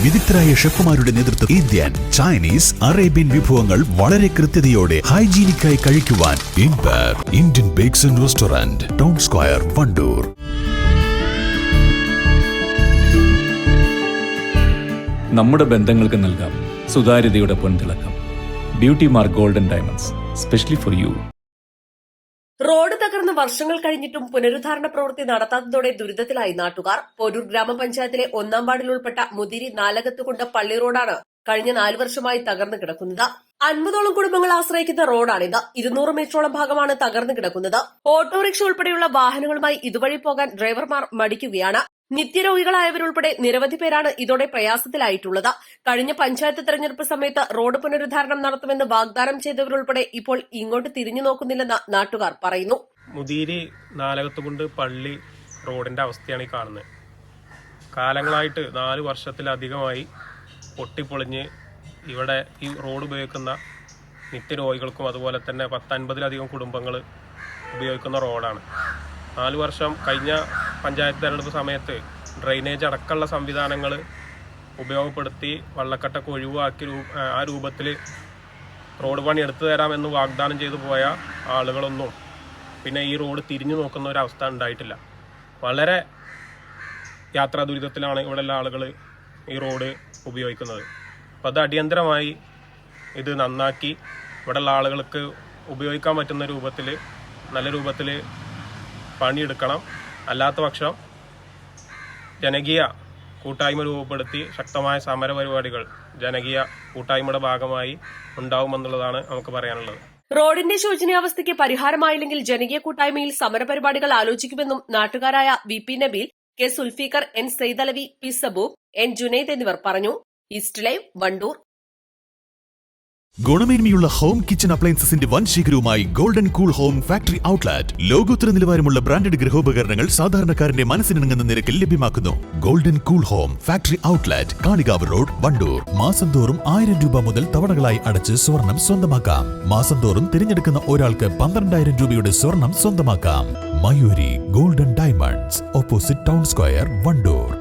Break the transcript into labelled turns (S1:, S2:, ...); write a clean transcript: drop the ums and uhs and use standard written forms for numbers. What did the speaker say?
S1: വിദഗ്ധരായ ഷെഫുമാരുടെ നേതൃത്വം Indian, Chinese, Arabian വിഭവങ്ങൾ വളരെ കൃത്യതയോടെ ഹൈജീനിക്കായി കഴിക്കുവാൻ Indian bakes and restaurant, town square, Wandoor.
S2: നമ്മുടെ ബന്ധങ്ങൾക്ക് നൽകാം സുതാര്യതയുടെ പൊൻതിളക്കം. Beauty mark golden diamonds, specially for you.
S3: Road തകർന്ന് വർഷങ്ങൾ കഴിഞ്ഞിട്ടും പുനരുദ്ധാരണ പ്രവൃത്തി നടത്താത്തതോടെ ദുരിതത്തിലായി നാട്ടുകാർ. പോരൂർ ഗ്രാമപഞ്ചായത്തിലെ 1-ാം വാർഡിൽ ഉൾപ്പെട്ട മുതിരി നാലകത്തുകൊണ്ട് പള്ളി റോഡാണ് കഴിഞ്ഞ 4 വർഷമായി തകർന്നു കിടക്കുന്നത്. 50ഓളം കുടുംബങ്ങൾ ആശ്രയിക്കുന്ന റോഡാണിത്. 200 മീറ്ററോളം ഭാഗമാണ് തകർന്നു കിടക്കുന്നത്. ഓട്ടോറിക്ഷ ഉൾപ്പെടെയുള്ള വാഹനങ്ങളുമായി ഇതുവഴി പോകാൻ ഡ്രൈവർമാർ മടിക്കുകയാണ്. നിത്യരോഗികളായവരുൾപ്പെടെ നിരവധി പേരാണ് ഇതോടെ പ്രയാസത്തിലായിട്ടുള്ളത്. കഴിഞ്ഞ പഞ്ചായത്ത് തെരഞ്ഞെടുപ്പ് സമയത്ത് റോഡ് പുനരുദ്ധാരണം നടത്തുമെന്ന് വാഗ്ദാനം ചെയ്തവരുൾപ്പെടെ ഇപ്പോൾ ഇങ്ങോട്ട് തിരിഞ്ഞു നോക്കുന്നില്ലെന്ന് നാട്ടുകാർ പറയുന്നു.
S4: മുതിരി നാലകത്തുകൊണ്ട് പള്ളി റോഡിന്റെ അവസ്ഥയാണ് ഈ കാണുന്നത്. കാലങ്ങളായിട്ട് 4 വർഷത്തിലധികമായി പൊട്ടിപ്പൊളിഞ്ഞ് ഇവിടെ ഈ റോഡ് ഉപയോഗിക്കുന്ന നിത്യരോഗികൾക്കും അതുപോലെ തന്നെ 10-50ലധികം കുടുംബങ്ങൾ ഉപയോഗിക്കുന്ന റോഡാണ്. 4 വർഷം കഴിഞ്ഞ പഞ്ചായത്ത് തെരഞ്ഞെടുപ്പ് സമയത്ത് ഡ്രെയിനേജ് അടക്കമുള്ള സംവിധാനങ്ങൾ ഉപയോഗപ്പെടുത്തി വെള്ളക്കെട്ടൊക്കെ ഒഴിവാക്കി ആ രൂപത്തിൽ റോഡ് പണി എടുത്തു തരാമെന്ന് വാഗ്ദാനം ചെയ്തു പോയ ആളുകളൊന്നും പിന്നെ ഈ റോഡ് തിരിഞ്ഞു നോക്കുന്ന ഒരവസ്ഥ ഉണ്ടായിട്ടില്ല. വളരെ യാത്രാ ദുരിതത്തിലാണ് ഇവിടെയുള്ള ആളുകൾ ഈ റോഡ് ഉപയോഗിക്കുന്നത്. അപ്പോൾ അത് അടിയന്തരമായി ഇത് നന്നാക്കി ഇവിടെയുള്ള ആളുകൾക്ക് ഉപയോഗിക്കാൻ പറ്റുന്ന രൂപത്തിൽ നല്ല രൂപത്തിൽ പണിയെടുക്കണം. അല്ലാത്ത പക്ഷം ജനകീയ കൂട്ടായ്മ രൂപപ്പെടുത്തി ശക്തമായ സമര പരിപാടികൾ ജനകീയ കൂട്ടായ്മയുടെ ഭാഗമായി ഉണ്ടാവുമെന്നുള്ളതാണ് നമുക്ക് പറയാനുള്ളത്.
S3: റോഡിന്റെ ശോചനീയാവസ്ഥയ്ക്ക് പരിഹാരമായില്ലെങ്കിൽ ജനകീയ കൂട്ടായ്മയിൽ സമരപരിപാടികൾ ആലോചിക്കുമെന്നും നാട്ടുകാരായ VP Nabeel, K Zulfiqar, N Saidalavi, P സബൂബ്, N Junaid എന്നിവർ പറഞ്ഞു. East live, Wandoor.
S1: ഗുണമേന്മയുള്ള ഹോം കിച്ചൺ അപ്ലയൻസസിന്റെ വൻ ശേഖരവുമായി golden cool home factory outlet. ലോകോത്തര നിലവാരമുള്ള ബ്രാൻഡഡ് ഗൃഹോപകരണങ്ങൾ സാധാരണക്കാരന്റെ മനസ്സിനിണങ്ങുന്ന നിരക്കിൽ ലഭ്യമാക്കുന്നു. Golden cool home factory outlet, Kalikavu road, Wandoor. മാസം തോറും 1000 രൂപ മുതൽ തവണകളായി അടച്ച് സ്വർണം സ്വന്തമാക്കാം. മാസം തോറും തിരഞ്ഞെടുക്കുന്ന ഒരാൾക്ക് 12,000 രൂപയുടെ സ്വർണം സ്വന്തമാക്കാം. Mayuri golden diamonds, opposite town square, Wandoor.